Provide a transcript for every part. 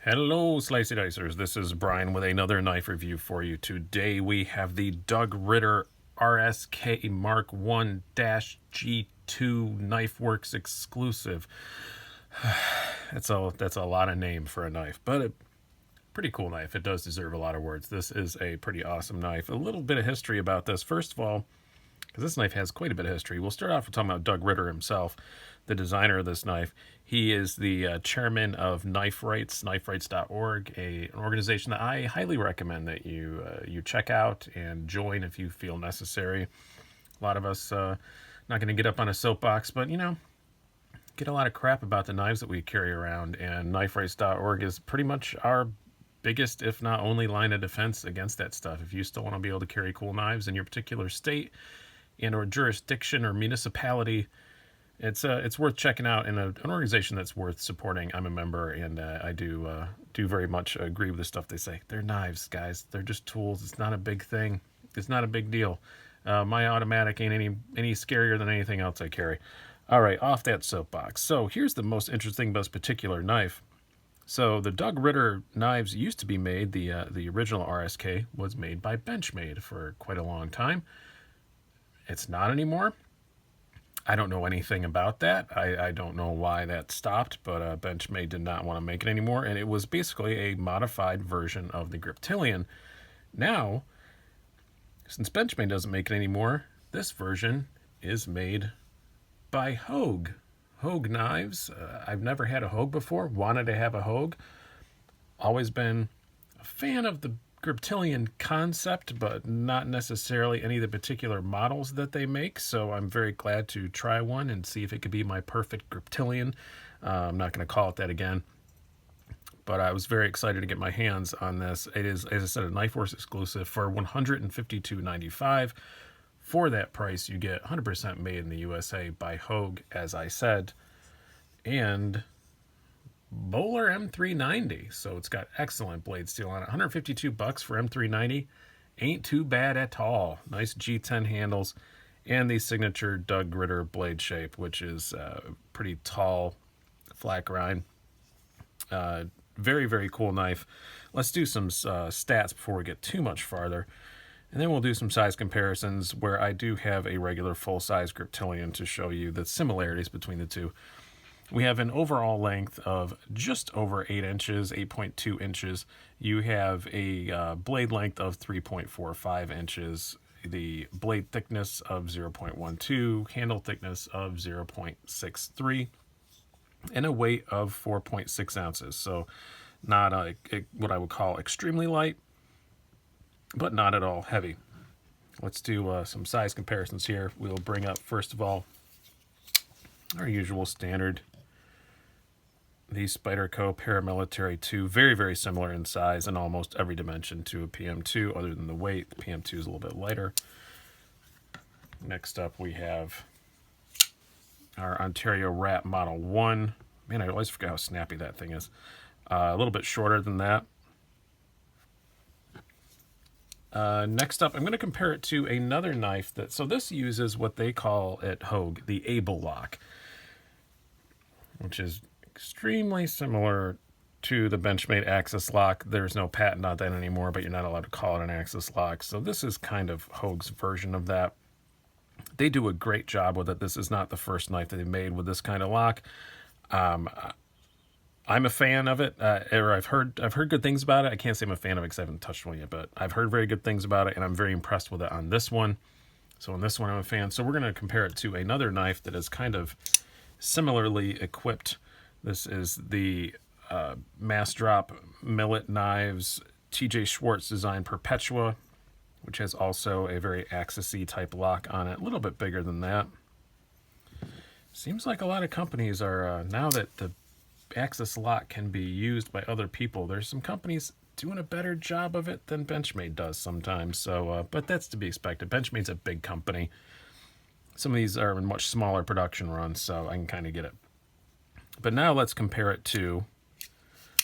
Hello, Slicey Dicers. This is Brian with another knife review for you. Today we have the Doug Ritter RSK MK1-G2 Knifeworks exclusive. That's a lot of name for a knife, but a pretty cool knife. It does deserve a lot of words. This is a pretty awesome knife. A little bit of history about this. First of all, because this knife has quite a bit of history. We'll start off with talking about Doug Ritter himself, the designer of this knife. He is the chairman of Knifeworks, kniferights.org, an organization that I highly recommend that you check out and join if you feel necessary. A lot of us, not going to get up on a soapbox, but, get a lot of crap about the knives that we carry around, and kniferights.org is pretty much our biggest, if not only, line of defense against that stuff. If you still want to be able to carry cool knives in your particular state and or jurisdiction or municipality, it's worth checking out, and an organization that's worth supporting. I'm a member, and I do very much agree with the stuff they say. They're knives, guys. They're just tools. It's not a big thing. It's not a big deal. My automatic ain't any scarier than anything else I carry. All right, off that soapbox. So here's the most interesting about this particular knife. So the Doug Ritter knives used to be made, the original RSK was made by Benchmade for quite a long time. It's not anymore. I don't know anything about that. I don't know why that stopped, but Benchmade did not want to make it anymore, and it was basically a modified version of the Griptilian. Now, since Benchmade doesn't make it anymore, this version is made by Hogue. Hogue knives. I've never had a Hogue before. Wanted to have a Hogue. Always been a fan of the Griptilian concept, but not necessarily any of the particular models that they make. So I'm very glad to try one and see if it could be my perfect Griptilian. I'm not going to call it that again, but I was very excited to get my hands on this. It is, as I said, a Knifeworks exclusive for $152.95. For that price, you get 100% made in the USA by Hogue, as I said, and Bowler M390. So it's got excellent blade steel on it. $152 for M390 ain't too bad at all. Nice G10 handles and the signature Doug Ritter blade shape, which is pretty tall, flat grind. Very, very cool knife. Let's do some stats before we get too much farther. And then we'll do some size comparisons where I do have a regular full-size Griptilian to show you the similarities between the two. We have an overall length of just over 8 inches, 8.2 inches. You have a blade length of 3.45 inches, the blade thickness of 0.12, handle thickness of 0.63, and a weight of 4.6 ounces. So not what I would call extremely light, but not at all heavy. Let's do some size comparisons here. We'll bring up, first of all, our usual standard, the Spyderco Paramilitary 2. Very, very similar in size in almost every dimension to a PM2, other than the weight. The PM2 is a little bit lighter. Next up, we have our Ontario Rat Model 1. Man, I always forget how snappy that thing is. A little bit shorter than that. Next up, I'm going to compare it to another knife so this uses what they call at Hogue the Able Lock, which is extremely similar to the Benchmade Axis Lock. There's no patent on that anymore, but you're not allowed to call it an Axis Lock. So this is kind of Hogue's version of that. They do a great job with it. This is not the first knife that they made with this kind of lock. I'm a fan of it, or I've heard good things about it. I can't say I'm a fan of it because I haven't touched one yet, but I've heard very good things about it, and I'm very impressed with it on this one. So on this one, I'm a fan. So we're going to compare it to another knife that is kind of similarly equipped. This is the Mass Drop Millet Knives TJ Schwartz design Perpetua, which has also a very Axis-y type lock on it, a little bit bigger than that. Seems like a lot of companies are, now that the Axis lock can be used by other people, there's some companies doing a better job of it than Benchmade does sometimes. So, but that's to be expected. Benchmade's a big company. Some of these are in much smaller production runs, so I can kind of get it. But now let's compare it to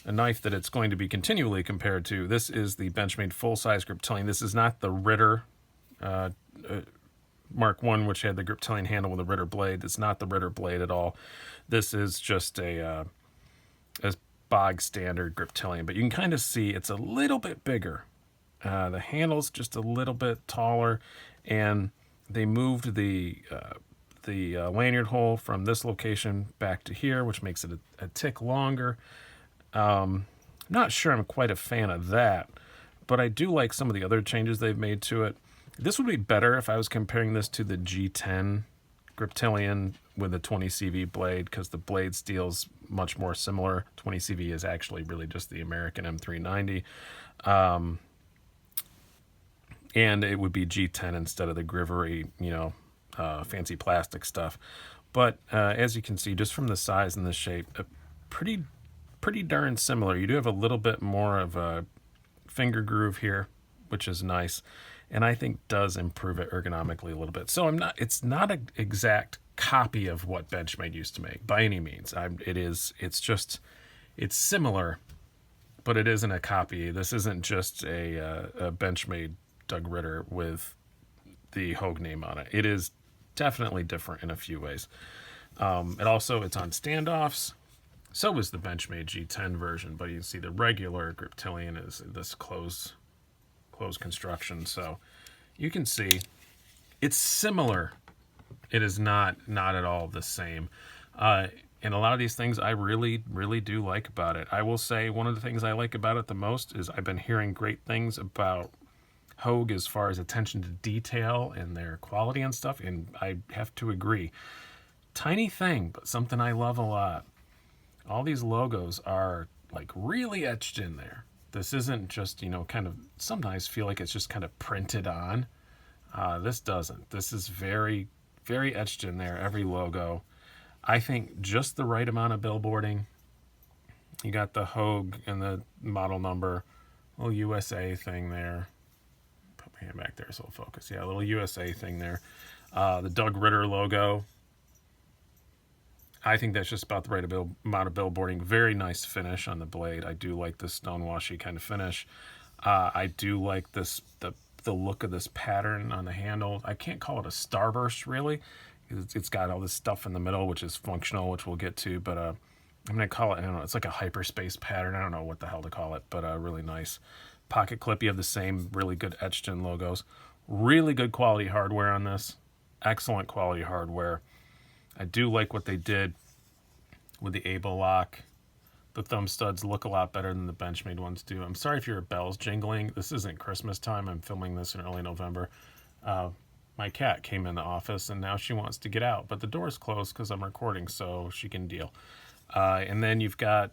a knife that it's going to be continually compared to. This is the Benchmade full-size Griptilian. This is not the Ritter Mark I, which had the Griptilian handle with the Ritter blade. It's not the Ritter blade at all. This is just a bog standard Griptilian, but you can kind of see it's a little bit bigger. The handle's just a little bit taller, and they moved the lanyard hole from this location back to here, which makes it a tick longer. Not sure I'm quite a fan of that, but I do like some of the other changes they've made to it. This would be better if I was comparing this to the G10 Griptilian with a 20 CV blade, because the blade steel's much more similar. 20 CV is actually really just the American M390. And it would be G10 instead of the Grivery, fancy plastic stuff. But as you can see, just from the size and the shape, pretty darn similar. You do have a little bit more of a finger groove here, which is nice, and I think does improve it ergonomically a little bit. So it's not an exact copy of what Benchmade used to make by any means. It's similar, but it isn't a copy. This isn't just a Benchmade Doug Ritter with the Hogue name on it. It is definitely different in a few ways. It's on standoffs. So is the Benchmade G10 version, but you can see the regular Griptilian is this closed construction. So you can see it's similar. It is not at all the same. And a lot of these things I really, really do like about it. I will say one of the things I like about it the most is I've been hearing great things about Hogue as far as attention to detail and their quality and stuff, and I have to agree. Tiny thing, but something I love a lot. All these logos are like really etched in there. This isn't just, kind of, sometimes feel like it's just kind of printed on. This doesn't. This is very, very etched in there, every logo. I think just the right amount of billboarding. You got the Hogue and the model number, little USA thing there. Put my hand back there so it'll focus. Yeah, a little USA thing there. The Doug Ritter logo. I think that's just about the right amount of billboarding. Very nice finish on the blade. I do like this stonewashy kind of finish. I do like the look of this pattern on the handle. I can't call it a starburst, really. It's got all this stuff in the middle, which is functional, which we'll get to. But I'm going to call it, I don't know, it's like a hyperspace pattern. I don't know what the hell to call it, but really nice. Pocket clip, you have the same really good etched-in logos. Really good quality hardware on this. Excellent quality hardware. I do like what they did with the Able lock. The thumb studs look a lot better than the Benchmade ones do. I'm sorry if your bell's jingling. This isn't Christmas time. I'm filming this in early November. My cat came in the office and now she wants to get out, but the door's closed because I'm recording, so she can deal. And then you've got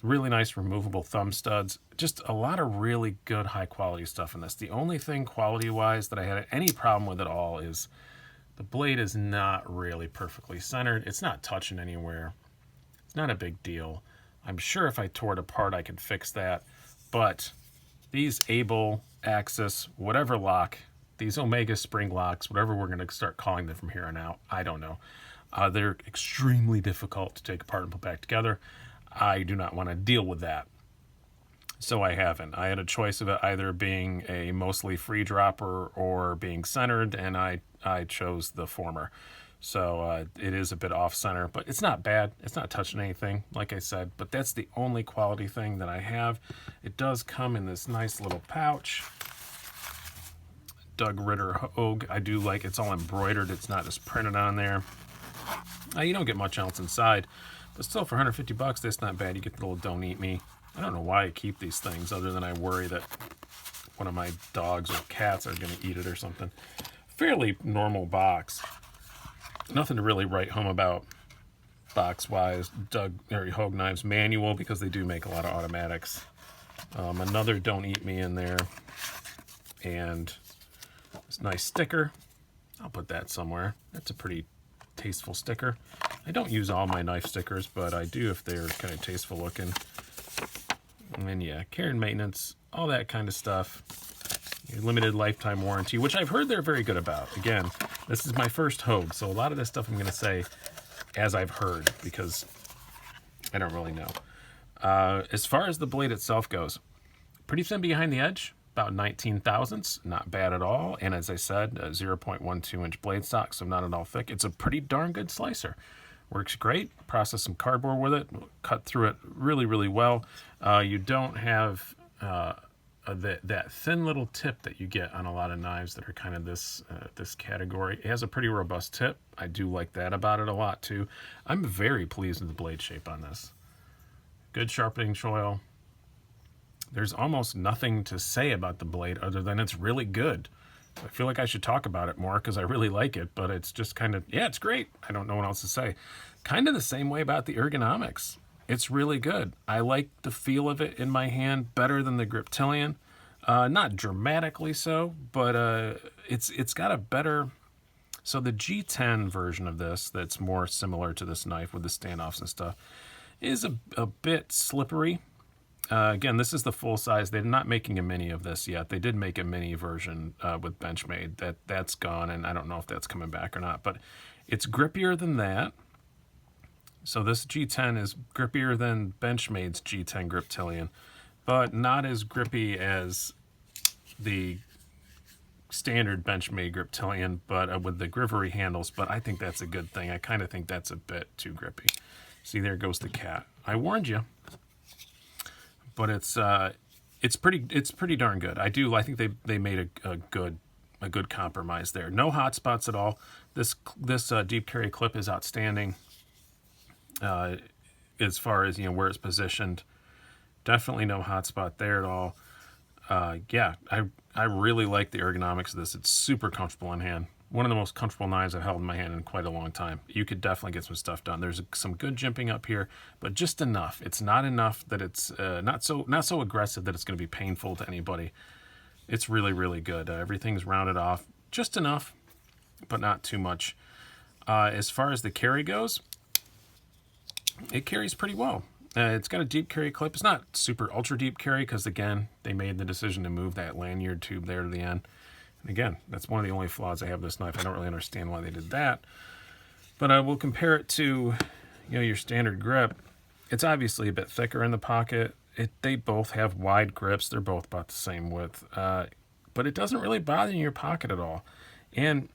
really nice removable thumb studs. Just a lot of really good high quality stuff in this. The only thing quality wise that I had any problem with at all is the blade is not really perfectly centered. It's not touching anywhere. It's not a big deal. I'm sure if I tore it apart, I could fix that. But these Able, Axis, whatever lock, these Omega spring locks, whatever we're going to start calling them from here on out, I don't know. They're extremely difficult to take apart and put back together. I do not want to deal with that. So I haven't. I had a choice of it either being a mostly free dropper or being centered, and I chose the former. So it is a bit off center, but it's not bad. It's not touching anything, like I said, but that's the only quality thing that I have. It does come in this nice little pouch. Doug Ritter Hogue. I do like it's all embroidered. It's not just printed on there. You don't get much else inside, but still for $150, that's not bad. You get the little Don't Eat Me. I don't know why I keep these things other than I worry that one of my dogs or cats are going to eat it or something. Fairly normal box. Nothing to really write home about box-wise. Hogue Knives manual, because they do make a lot of automatics. Another Don't Eat Me in there. And this nice sticker. I'll put that somewhere. That's a pretty tasteful sticker. I don't use all my knife stickers, but I do if they're kind of tasteful looking. And then, yeah, care and maintenance, all that kind of stuff. Limited lifetime warranty, which I've heard they're very good about. Again, this is my first Hogue, so a lot of this stuff I'm going to say as I've heard, because I don't really know. As far as the blade itself goes, pretty thin behind the edge, about 19 thousandths, not bad at all. And as I said, a 0.12 inch blade stock, so not at all thick. It's a pretty darn good slicer. Works great. Process some cardboard with it. Cut through it really, really well. You don't have that thin little tip that you get on a lot of knives that are kind of this category. It has a pretty robust tip. I do like that about it a lot too. I'm very pleased with the blade shape on this. Good sharpening choil. There's almost nothing to say about the blade other than it's really good. I feel like I should talk about it more because I really like it, but it's just kind of, yeah, it's great. I don't know what else to say. Kind of the same way about the Ergonomics. It's really good. I like the feel of it in my hand better than the Griptilian. Not dramatically so, but it's got a better... So the G10 version of this, that's more similar to this knife with the standoffs and stuff, is a bit slippery. Again, this is the full size. They're not making a mini of this yet. They did make a mini version with Benchmade. That's gone, and I don't know if that's coming back or not. But it's grippier than that. So this G10 is grippier than Benchmade's G10 Griptilian, but not as grippy as the standard Benchmade Griptilian, but with the grivery handles. But I think that's a good thing. I kind of think that's a bit too grippy. See, there goes the cat. I warned you. But it's pretty darn good. I think they made a good compromise there. No hot spots at all. This deep carry clip is outstanding. As far as where it's positioned, definitely no hot spot there at all. Yeah, I really like the ergonomics of this. It's super comfortable in hand. One of the most comfortable knives I've held in my hand in quite a long time. You could definitely get some stuff done. There's some good jimping up here, but just enough. It's not enough that it's not so aggressive that it's going to be painful to anybody. It's really, really good. Everything's rounded off just enough, but not too much. As far as the carry goes, it carries pretty well. It's got a deep carry clip. It's not super ultra deep carry because, again, they made the decision to move that lanyard tube there to the end. And again, that's one of the only flaws I have with this knife. I don't really understand why they did that. But I will compare it to, your standard grip. It's obviously a bit thicker in the pocket. They both have wide grips. They're both about the same width. But it doesn't really bother you in your pocket at all. And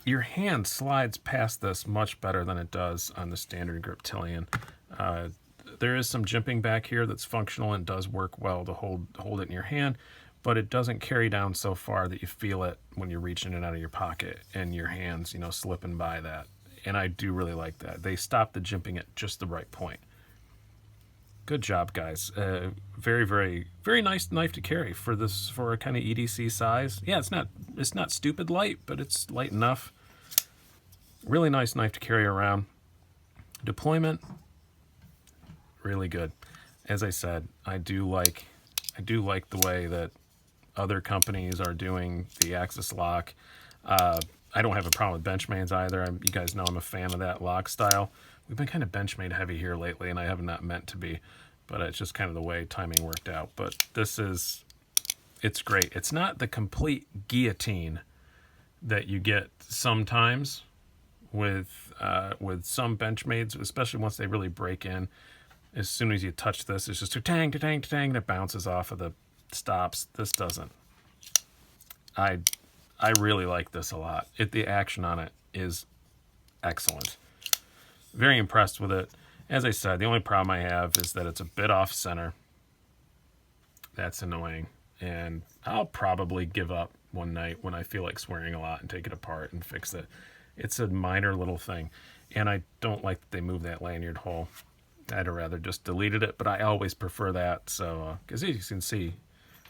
your hand slides past this much better than it does on the standard Griptilian. There is some jimping back here that's functional and does work well to hold it in your hand. But it doesn't carry down so far that you feel it when you're reaching it out of your pocket and your hands, slipping by that. And I do really like that. They stopped the jimping at just the right point. Good job, guys. Very, very, very nice knife to carry for a kind of EDC size. Yeah, it's not stupid light, but it's light enough. Really nice knife to carry around. Deployment, really good. As I said, I do like the way that other companies are doing the axis lock. I don't have a problem with Benchmade's either. You guys know I'm a fan of that lock style. We've been kind of Benchmade heavy here lately, and I have not meant to be, but it's just kind of the way timing worked out. But it's great. It's not the complete guillotine that you get sometimes with some Benchmades, especially once they really break in. As soon as you touch this, it's just tang, tang, tang, and it bounces off of the stops. This doesn't. I really like this a lot. The action on it is excellent. Very impressed with it. As I said, the only problem I have is that it's a bit off center. That's annoying. And I'll probably give up one night when I feel like swearing a lot and take it apart and fix it. It's a minor little thing. And I don't like that they moved that lanyard hole. I'd have rather just deleted it, but I always prefer that. So, because as you can see,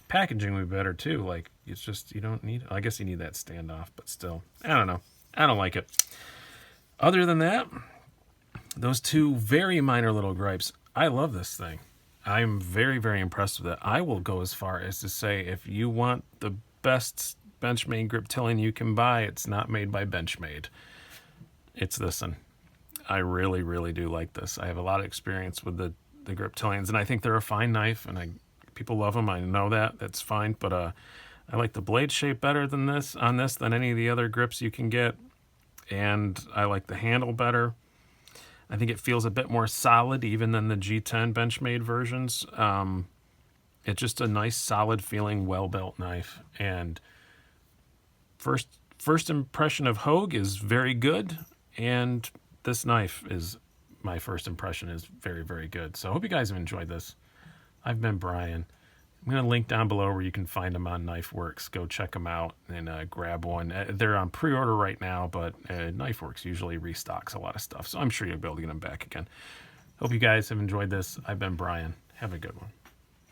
packaging would be better too. Like, it's just, you don't need, I guess you need that standoff, but still, I don't know. I don't like it. Other than that, those two very minor little gripes, I love this thing. I'm very, very impressed with it. I will go as far as to say, if you want the best Benchmade Griptilian you can buy, it's not made by Benchmade. It's this one. I really, really do like this. I have a lot of experience with the Griptilians, and I think they're a fine knife, and people love them. I know that. That's fine, but I like the blade shape better than than any of the other grips you can get, and I like the handle better. I think it feels a bit more solid even than the G10 Benchmade versions. It's just a nice, solid feeling, well-built knife, and first impression of Hogue is very good, and this knife is my first impression is very, very good. So I hope you guys have enjoyed this. I've been Brian. I'm going to link down below where you can find them on Knifeworks. Go check them out and grab one. They're on pre-order right now, but Knifeworks usually restocks a lot of stuff, so I'm sure you'll be able to get them back again. Hope you guys have enjoyed this. I've been Brian. Have a good one.